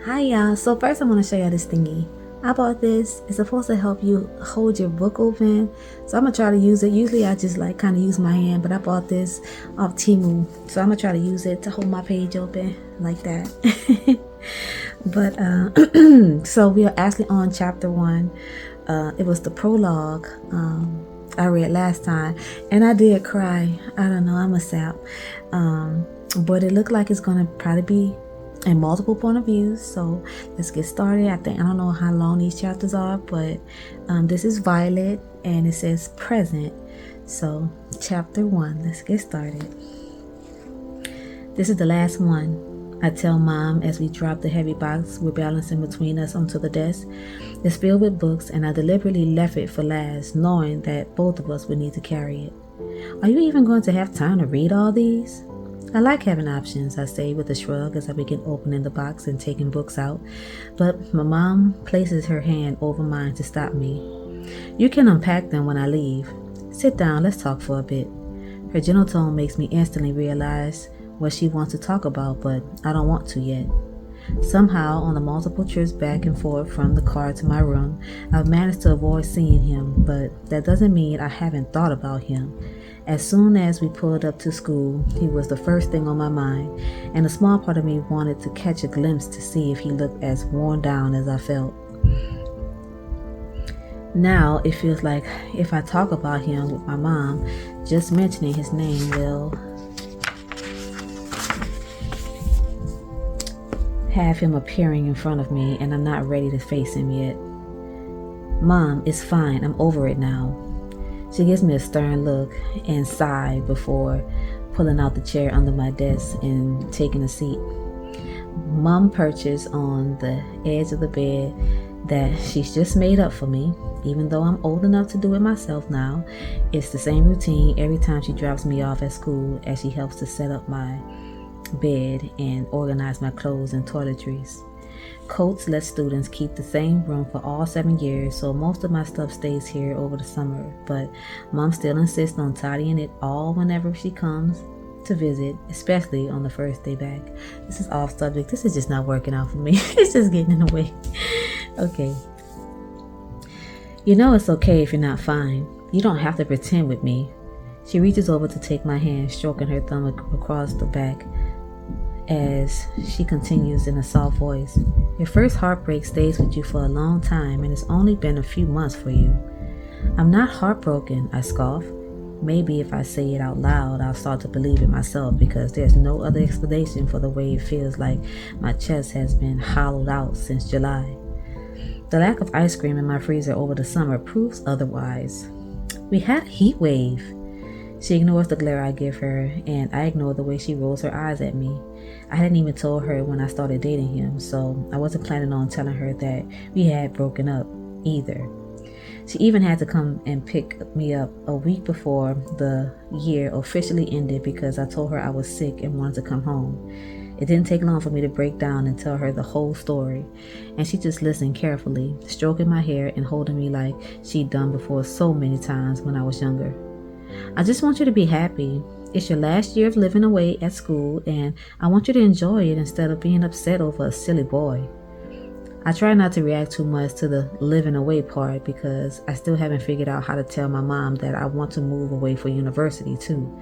Hi y'all, so first I want to show y'all this thingy. I bought this. It's supposed to help you hold your book open, so I'm gonna try to use it. Usually I just like kind of use my hand, but I bought this off Temu, so I'm gonna try to use it to hold my page open like that. But so we are actually on chapter 1. It was the prologue I read last time, and I did cry. I don't know, I'm a sap. But it looked like it's gonna probably be in multiple point of views, so let's get started. I don't know how long these chapters are, but this is Violet and it says present. So chapter 1, let's get started. This is the last one. I tell Mom as we drop the heavy box we're balancing between us onto the desk. It's filled with books, and I deliberately left it for last, knowing that both of us would need to carry it. Are you even going to have time to read all these? I like having options, I say with a shrug as I begin opening the box and taking books out, but my mom places her hand over mine to stop me. You can unpack them when I leave. Sit down, let's talk for a bit. Her gentle tone makes me instantly realize what she wants to talk about, but I don't want to yet. Somehow, on the multiple trips back and forth from the car to my room, I've managed to avoid seeing him, but that doesn't mean I haven't thought about him. As soon as we pulled up to school, he was the first thing on my mind, and a small part of me wanted to catch a glimpse to see if he looked as worn down as I felt. Now, it feels like if I talk about him with my mom, just mentioning his name will have him appearing in front of me, and I'm not ready to face him yet. Mom, it's fine. I'm over it now. She gives me a stern look and sigh before pulling out the chair under my desk and taking a seat. Mom perches on the edge of the bed that she's just made up for me, even though I'm old enough to do it myself now. It's the same routine every time she drops me off at school, as she helps to set up my bed and organize my clothes and toiletries. Coates let students keep the same room for all 7 years, so most of my stuff stays here over the summer, but Mom still insists on tidying it all whenever she comes to visit, especially on the first day back. This is off subject. This is just not working out for me. It's just getting in the way. Okay. You know it's okay if you're not fine. You don't have to pretend with me. She reaches over to take my hand, stroking her thumb across the back as she continues in a soft voice. Your first heartbreak stays with you for a long time, and it's only been a few months for you. I'm not heartbroken, I scoff. Maybe if I say it out loud, I'll start to believe it myself, because there's no other explanation for the way it feels like my chest has been hollowed out since July. The lack of ice cream in my freezer over the summer proves otherwise. We had a heat wave. She ignores the glare I give her, and I ignore the way she rolls her eyes at me. I hadn't even told her when I started dating him, so I wasn't planning on telling her that we had broken up either. She even had to come and pick me up a week before the year officially ended, because I told her I was sick and wanted to come home. It didn't take long for me to break down and tell her the whole story, and she just listened carefully, stroking my hair and holding me like she'd done before so many times when I was younger. I just want you to be happy. It's your last year of living away at school, and I want you to enjoy it instead of being upset over a silly boy. I try not to react too much to the living away part, because I still haven't figured out how to tell my mom that I want to move away for university too.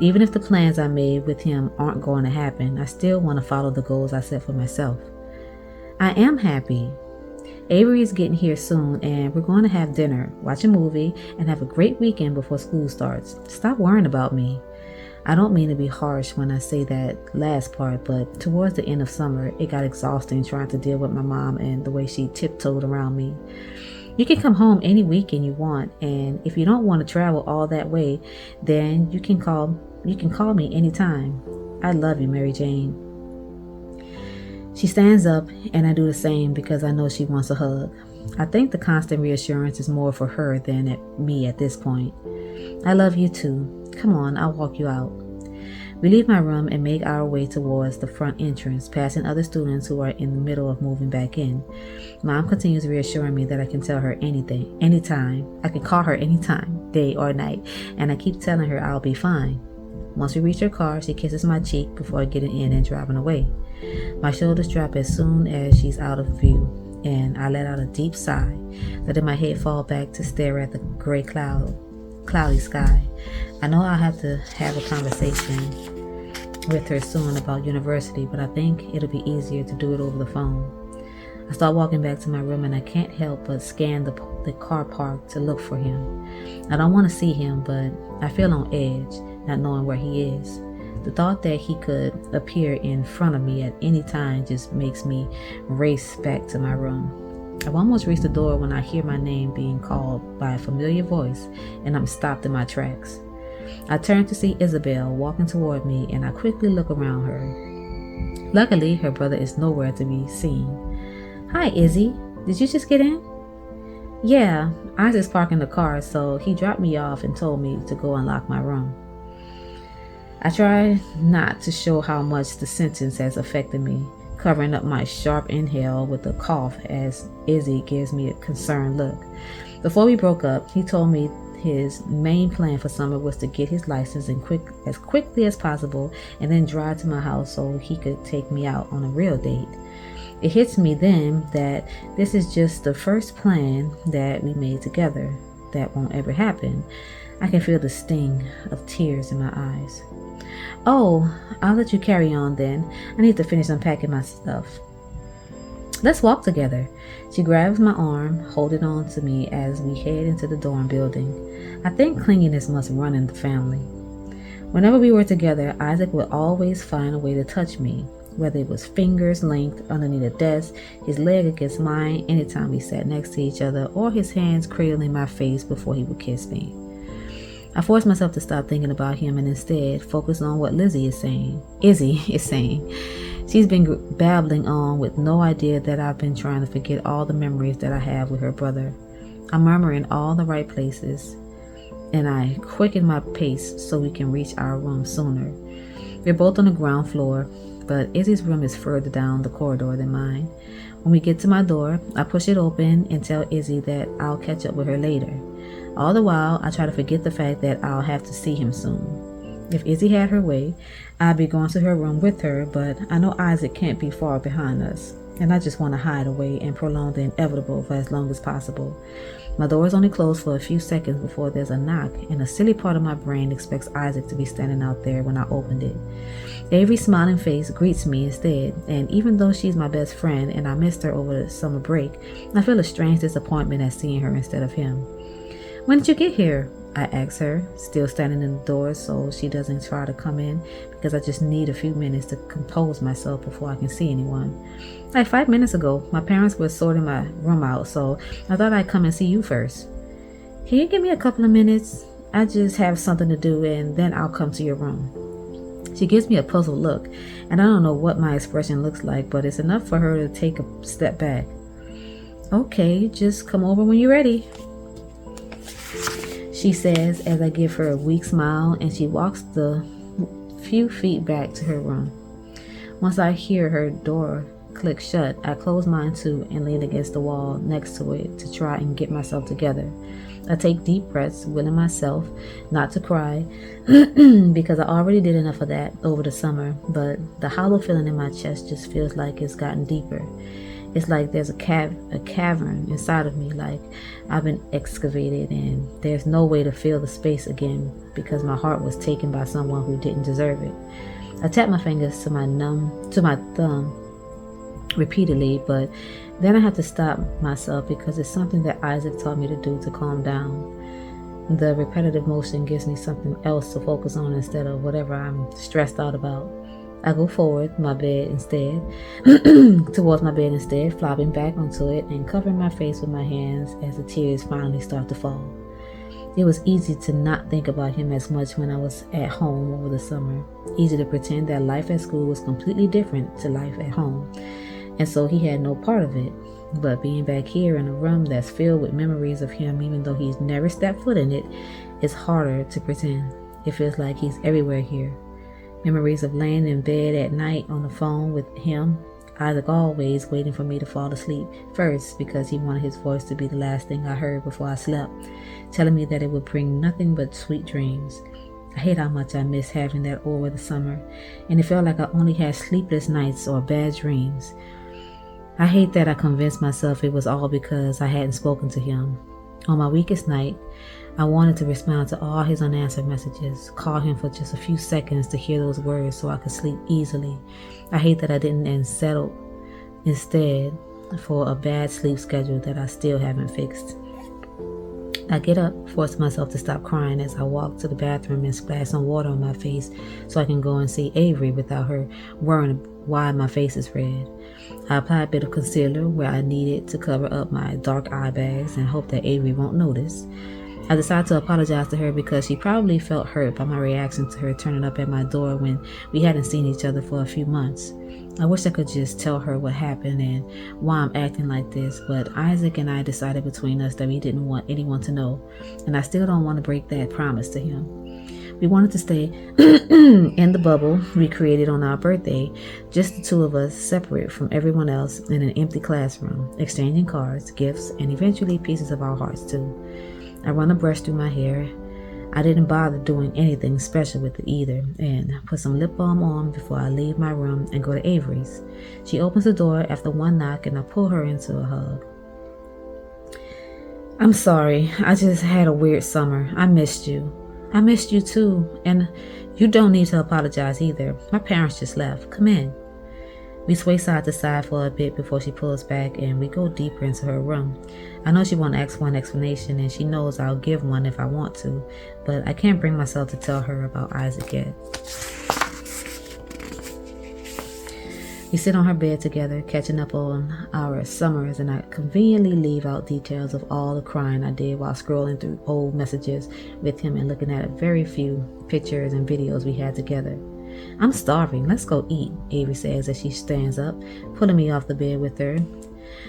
Even if the plans I made with him aren't going to happen, I still want to follow the goals I set for myself. I am happy. Avery is getting here soon, and we're going to have dinner, watch a movie, and have a great weekend before school starts. Stop worrying about me. I don't mean to be harsh when I say that last part, but towards the end of summer, it got exhausting trying to deal with my mom and the way she tiptoed around me. You can come home any weekend you want, and if you don't want to travel all that way, then you can call me anytime. I love you, Mary Jane. She stands up, and I do the same, because I know she wants a hug. I think the constant reassurance is more for her than me at this point. I love you too. Come on, I'll walk you out. We leave my room and make our way towards the front entrance, passing other students who are in the middle of moving back in. Mom continues reassuring me that I can tell her anything, anytime. I can call her anytime, day or night, and I keep telling her I'll be fine. Once we reach her car, she kisses my cheek before getting in and driving away. My shoulders drop as soon as she's out of view, and I let out a deep sigh, letting my head fall back to stare at the gray cloudy sky. I know I'll have to have a conversation with her soon about university, but I think it'll be easier to do it over the phone. I start walking back to my room, and I can't help but scan the car park to look for him. I don't want to see him, but I feel on edge, not knowing where he is. The thought that he could appear in front of me at any time just makes me race back to my room. I've almost reached the door when I hear my name being called by a familiar voice, and I'm stopped in my tracks. I turn to see Isabel walking toward me, and I quickly look around her. Luckily, her brother is nowhere to be seen. "Hi, Izzy. Did you just get in?" "Yeah, I was just parking the car, so he dropped me off and told me to go unlock my room." I try not to show how much the sentence has affected me, covering up my sharp inhale with a cough as Izzy gives me a concerned look. Before we broke up, he told me his main plan for summer was to get his license as quickly as possible and then drive to my house so he could take me out on a real date. It hits me then that this is just the first plan that we made together that won't ever happen. I can feel the sting of tears in my eyes. "Oh, I'll let you carry on then. I need to finish unpacking my stuff." "Let's walk together." She grabs my arm, holding on to me as we head into the dorm building. I think clinginess must run in the family. Whenever we were together, Isaac would always find a way to touch me, whether it was fingers linked underneath a desk, his leg against mine anytime we sat next to each other, or his hands cradling my face before he would kiss me. I forced myself to stop thinking about him and instead focus on what Izzy is saying. She's been babbling on with no idea that I've been trying to forget all the memories that I have with her brother. I'm murmuring all the right places, and I quicken my pace so we can reach our room sooner. We're both on the ground floor, but Izzy's room is further down the corridor than mine. When we get to my door, I push it open and tell Izzy that I'll catch up with her later. All the while, I try to forget the fact that I'll have to see him soon. If Izzy had her way, I'd be going to her room with her, but I know Isaac can't be far behind us, and I just want to hide away and prolong the inevitable for as long as possible. My door is only closed for a few seconds before there's a knock, and a silly part of my brain expects Isaac to be standing out there when I opened it. Avery's smiling face greets me instead, and even though she's my best friend and I missed her over the summer break, I feel a strange disappointment at seeing her instead of him. "When did you get here?" I ask her, still standing in the door so she doesn't try to come in, because I just need a few minutes to compose myself before I can see anyone. "Like 5 minutes ago. My parents were sorting my room out, so I thought I'd come and see you first." "Can you give me a couple of minutes? I just have something to do, and then I'll come to your room." She gives me a puzzled look, and I don't know what my expression looks like, but it's enough for her to take a step back. "Okay, just come over when you're ready," she says as I give her a weak smile, and she walks the few feet back to her room. Once I hear her door click shut, I close mine too and lean against the wall next to it to try and get myself together. I take deep breaths, willing myself not to cry because I already did enough of that over the summer, but the hollow feeling in my chest just feels like it's gotten deeper. It's like there's a cavern inside of me, like I've been excavated, and there's no way to fill the space again because my heart was taken by someone who didn't deserve it. I tap my fingers to my thumb repeatedly, but then I have to stop myself because it's something that Isaac taught me to do to calm down. The repetitive motion gives me something else to focus on instead of whatever I'm stressed out about. I go towards my bed instead, flopping back onto it and covering my face with my hands as the tears finally start to fall. It was easy to not think about him as much when I was at home over the summer. Easy to pretend that life at school was completely different to life at home, and so he had no part of it. But being back here in a room that's filled with memories of him, even though he's never stepped foot in it, is harder to pretend. It feels like he's everywhere here. Memories of laying in bed at night on the phone with him, Isaac always waiting for me to fall asleep first because he wanted his voice to be the last thing I heard before I slept, telling me that it would bring nothing but sweet dreams. I hate how much I miss having that all-weather summer, and it felt like I only had sleepless nights or bad dreams. I hate that I convinced myself it was all because I hadn't spoken to him. On my weakest night, I wanted to respond to all his unanswered messages, call him for just a few seconds to hear those words so I could sleep easily. I hate that I didn't and settled instead for a bad sleep schedule that I still haven't fixed. I get up, force myself to stop crying as I walk to the bathroom and splash some water on my face so I can go and see Avery without her worrying why my face is red. I apply a bit of concealer where I need it to cover up my dark eye bags and hope that Avery won't notice. I decide to apologize to her because she probably felt hurt by my reaction to her turning up at my door when we hadn't seen each other for a few months. I wish I could just tell her what happened and why I'm acting like this, but Isaac and I decided between us that we didn't want anyone to know, and I still don't want to break that promise to him. We wanted to stay in the bubble we created on our birthday, just the two of us, separate from everyone else in an empty classroom, exchanging cards, gifts, and eventually pieces of our hearts too. I run a brush through my hair. I didn't bother doing anything special with it either, and put some lip balm on before I leave my room and go to Avery's. She opens the door after one knock and I pull her into a hug. I'm sorry, I just had a weird summer. I missed you. I missed you too, and you don't need to apologize either. My parents just left. Come in. We sway side to side for a bit before she pulls back and we go deeper into her room. I know she won't ask for an explanation and she knows I'll give one if I want to, but I can't bring myself to tell her about Isaac yet. We sit on her bed together, catching up on our summers, and I conveniently leave out details of all the crying I did while scrolling through old messages with him and looking at very few pictures and videos we had together. I'm starving. Let's go eat, Avery says as she stands up, pulling me off the bed with her.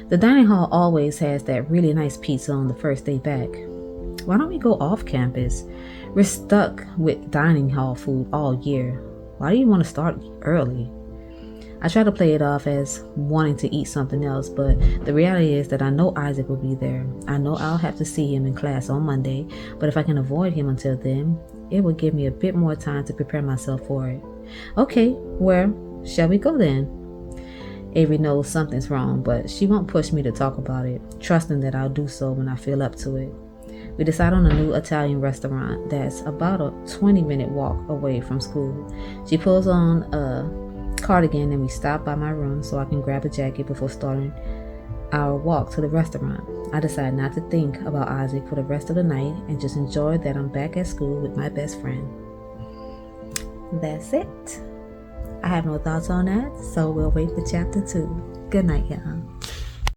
The dining hall always has that really nice pizza on the first day back. Why don't we go off campus? We're stuck with dining hall food all year. Why do you want to start early? I try to play it off as wanting to eat something else, but the reality is that I know Isaac will be there. I know I'll have to see him in class on Monday, but if I can avoid him until then, it will give me a bit more time to prepare myself for it. Okay, where shall we go then? Avery knows something's wrong, but she won't push me to talk about it, trusting that I'll do so when I feel up to it. We decide on a new Italian restaurant that's about a 20-minute walk away from school. She pulls on a cardigan and we stop by my room so I can grab a jacket before starting our walk to the restaurant. I decide not to think about Isaac for the rest of the night and just enjoy that I'm back at school with my best friend. That's it. I have no thoughts on that, so we'll wait for chapter 2. Good night, y'all.